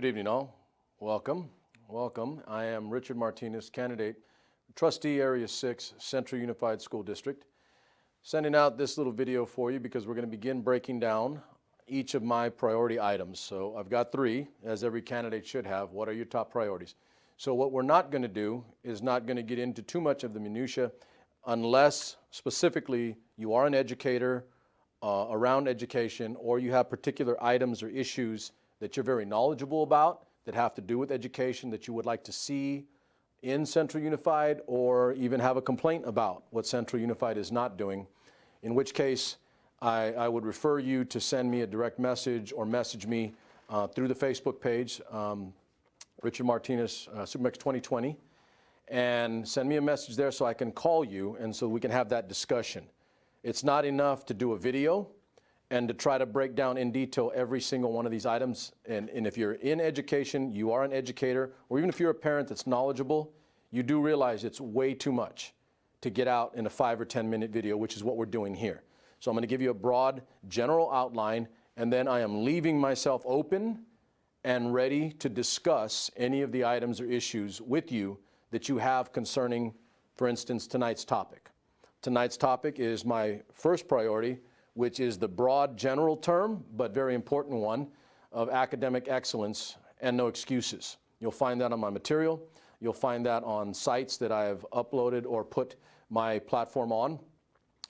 evening, all. Welcome. Welcome. I am Richard Martinez, candidate, Trustee Area 6, Central Unified School District. Sending out this little video for you because we're going to begin breaking down each of my priority items. So I've got 3, as every candidate should have. What are your top priorities? So what we're not going to do is not going to get into too much of the minutia unless specifically you are an educator around education, or you have particular items or issues that you're very knowledgeable about that have to do with education that you would like to see in Central Unified, or even have a complaint about what Central Unified is not doing, in which case I would refer you to send me a direct message or message me through the Facebook page, Richard Martinez, Supermex 2020, and send me a message there so I can call you and so we can have that discussion. It's not enough to do a video and to try to break down in detail every single one of these items. And if you're in education, you are an educator, or even if you're a parent that's knowledgeable, you do realize it's way too much to get out in a 5 or 10 minute video, which is what we're doing here. So I'm going to give you a broad general outline, and then I am leaving myself open and ready to discuss any of the items or issues with you that you have concerning, for instance, tonight's topic. Tonight's topic is my first priority, which is the broad general term, but very important one, of academic excellence and no excuses. You'll find that on my material. You'll find that on sites that I have uploaded or put my platform on.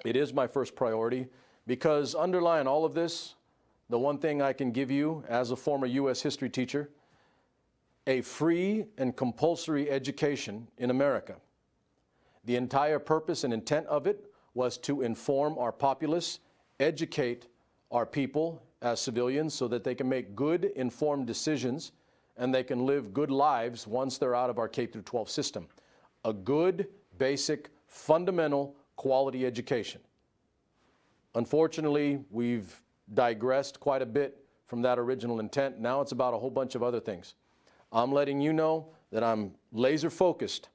It is my first priority because underlying all of this, the one thing I can give you as a former U.S. history teacher, a free and compulsory education in America. The entire purpose and intent of it was to inform our populace, educate our people as civilians so that they can make good, informed decisions and they can live good lives once they're out of our K-12 system. A good, basic, fundamental, quality education. Unfortunately, we've digressed quite a bit from that original intent. Now it's about a whole bunch of other things. I'm letting you know that I'm laser focused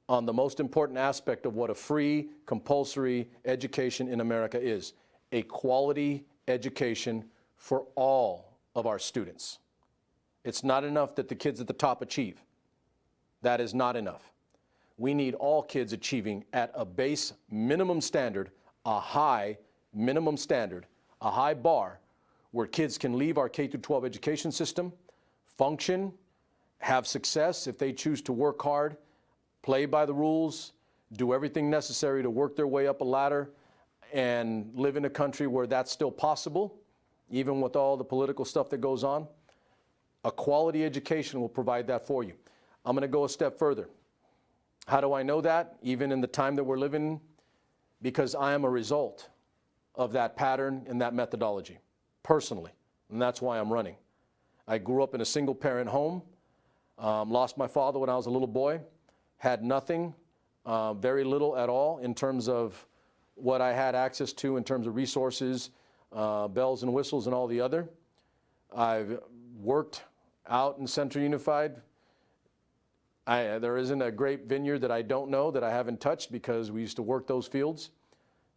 on the most important aspect of what a free, compulsory education in America is. A quality education for all of our students. It's not enough that the kids at the top achieve. That is not enough. We need all kids achieving at a base minimum standard, a high minimum standard, a high bar, where kids can leave our K-12 education system, function, have success if they choose to work hard, play by the rules, do everything necessary to work their way up a ladder, and live in a country where that's still possible, even with all the political stuff that goes on. A quality education will provide that for you. I'm going to go a step further. How do I know that, even in the time that we're living in? Because I am a result of that pattern and that methodology, personally, and that's why I'm running. I grew up in a single-parent home, lost my father when I was a little boy, had nothing, very little at all in terms of what I had access to in terms of resources, bells and whistles and all the other. I've worked out in Central Unified. There isn't a grape vineyard that I don't know that I haven't touched because we used to work those fields.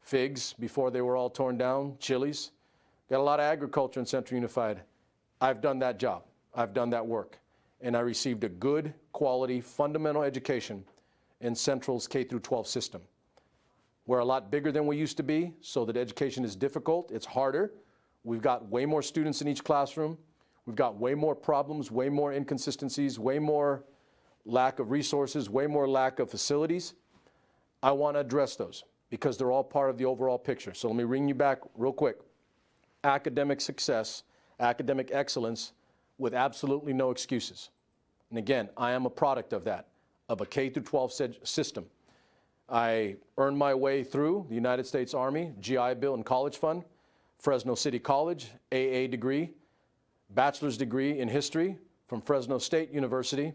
Figs before they were all torn down, chilies. Got a lot of agriculture in Central Unified. I've done that job. I've done that work. And I received a good quality fundamental education in Central's K-12 system. We're a lot bigger than we used to be, so that education is difficult. It's harder. We've got way more students in each classroom. We've got way more problems, way more inconsistencies, way more lack of resources, way more lack of facilities. I want to address those because they're all part of the overall picture. So let me bring you back real quick. Academic success, academic excellence with absolutely no excuses. And again, I am a product of that, of a K-12 system. I earned my way through the United States Army, GI Bill and College Fund, Fresno City College, AA degree, bachelor's degree in history from Fresno State University.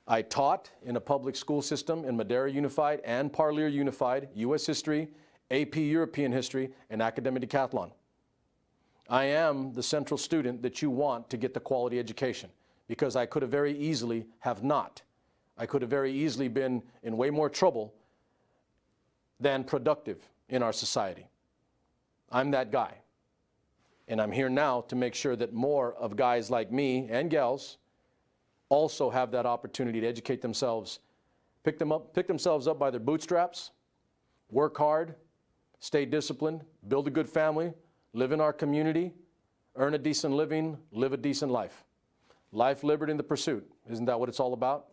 I taught in a public school system in Madera Unified and Parlier Unified, U.S. history, AP European history, and academic decathlon. I am the central student that you want to get the quality education because I could have very easily have not. I could have very easily been in way more trouble than productive in our society. I'm that guy. And I'm here now to make sure that more of guys like me and gals also have that opportunity to educate themselves, pick themselves up by their bootstraps, work hard, stay disciplined, build a good family, live in our community, earn a decent living, live a decent life. Life, liberty, and the pursuit. Isn't that what it's all about?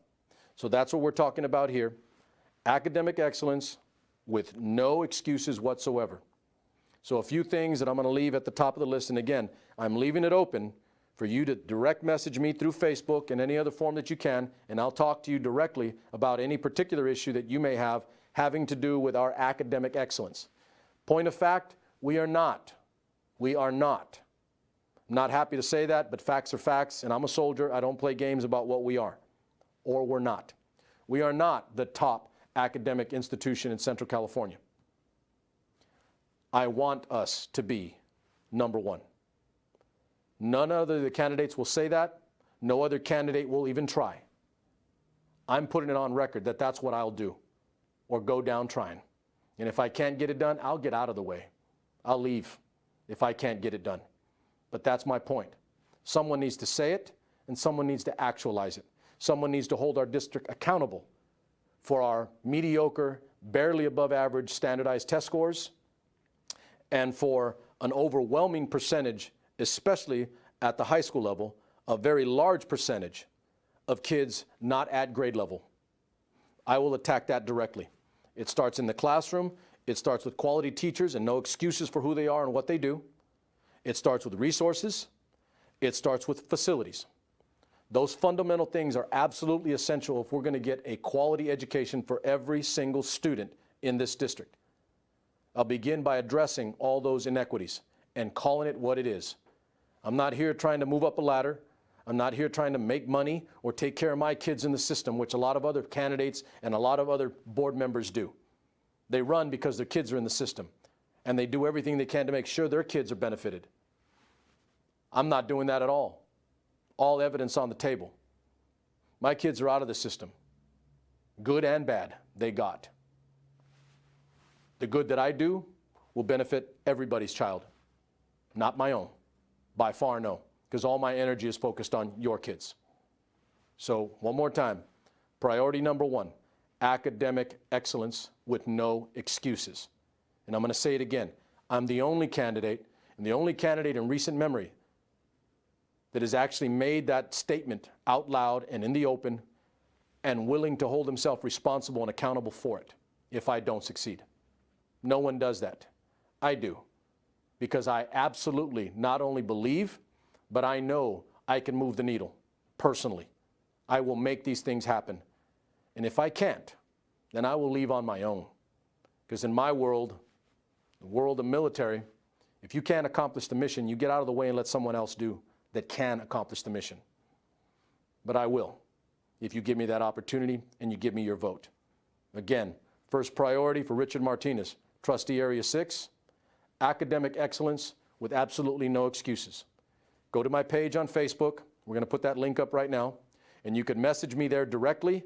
So that's what we're talking about here. Academic excellence with no excuses whatsoever. So a few things that I'm going to leave at the top of the list, and again, I'm leaving it open for you to direct message me through Facebook and any other form that you can, and I'll talk to you directly about any particular issue that you may have having to do with our academic excellence. Point of fact, we are not. We are not. I'm not happy to say that, but facts are facts, and I'm a soldier. I don't play games about what we are, or we're not. We are not the top academic institution in Central California. I want us to be number one. None other of the candidates will say that. No other candidate will even try. I'm putting it on record that that's what I'll do, or go down trying. And if I can't get it done, I'll get out of the way. I'll leave if I can't get it done. But that's my point. Someone needs to say it, and someone needs to actualize it. Someone needs to hold our district accountable for our mediocre, barely above average standardized test scores, and for an overwhelming percentage, especially at the high school level, a very large percentage of kids not at grade level. I will attack that directly. It starts in the classroom. It starts with quality teachers and no excuses for who they are and what they do. It starts with resources. It starts with facilities. Those fundamental things are absolutely essential if we're going to get a quality education for every single student in this district. I'll begin by addressing all those inequities and calling it what it is. I'm not here trying to move up a ladder. I'm not here trying to make money or take care of my kids in the system, which a lot of other candidates and a lot of other board members do. They run because their kids are in the system, and they do everything they can to make sure their kids are benefited. I'm not doing that at all. All evidence on the table. My kids are out of the system. Good and bad, they got. The good that I do will benefit everybody's child, not my own. By far, no, because all my energy is focused on your kids. So, one more time, priority number one, academic excellence with no excuses. And I'm going to say it again. I'm the only candidate, and the only candidate in recent memory that has actually made that statement out loud and in the open and willing to hold himself responsible and accountable for it if I don't succeed. No one does that. I do. Because I absolutely not only believe, but I know I can move the needle personally. I will make these things happen. And if I can't, then I will leave on my own. Because in my world, the world of military, if you can't accomplish the mission, you get out of the way and let someone else do that can accomplish the mission. But I will, if you give me that opportunity and you give me your vote. Again, first priority for Richard Martinez, Trustee Area 6, academic excellence with absolutely no excuses. Go to my page on Facebook. We're going to put that link up right now. And you can message me there directly.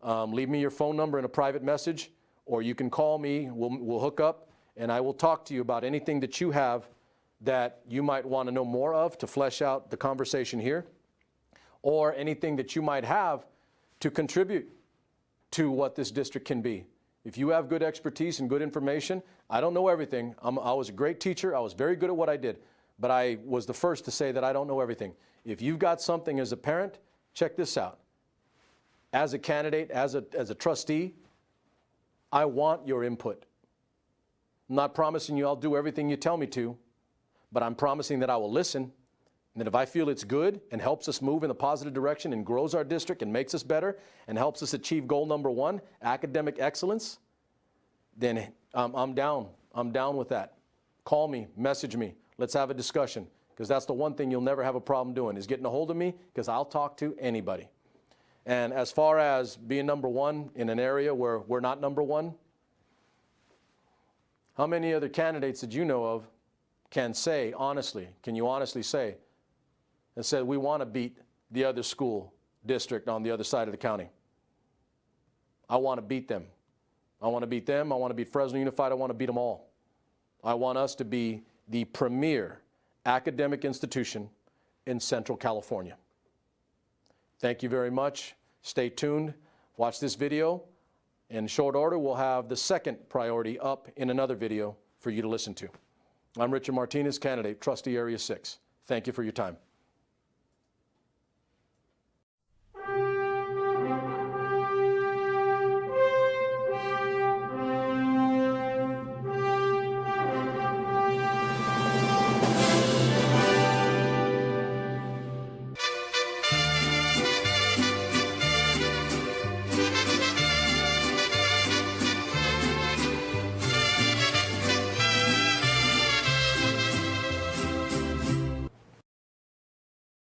Leave me your phone number in a private message, or you can call me. We'll hook up, and I will talk to you about anything that you have that you might want to know more of to flesh out the conversation here, or anything that you might have to contribute to what this district can be. If you have good expertise and good information, I don't know everything. I was a great teacher. I was very good at what I did, but I was the first to say that I don't know everything. If you've got something as a parent, check this out. As a candidate, as a trustee, I want your input. I'm not promising you I'll do everything you tell me to, but I'm promising that I will listen, and that if I feel it's good and helps us move in a positive direction and grows our district and makes us better and helps us achieve goal number one, academic excellence, then I'm down. I'm down with that. Call me, message me. Let's have a discussion, because that's the one thing you'll never have a problem doing is getting a hold of me, because I'll talk to anybody. And as far as being number one in an area where we're not number one, how many other candidates that you know of can say honestly, can you honestly say, and say we want to beat the other school district on the other side of the county? I want to beat them. I want to beat them. I want to beat Fresno Unified. I want to beat them all. I want us to be the premier academic institution in Central California. Thank you very much. Stay tuned. Watch this video. In short order, we'll have the second priority up in another video for you to listen to. I'm Richard Martinez, candidate, Trustee Area 6. Thank you for your time.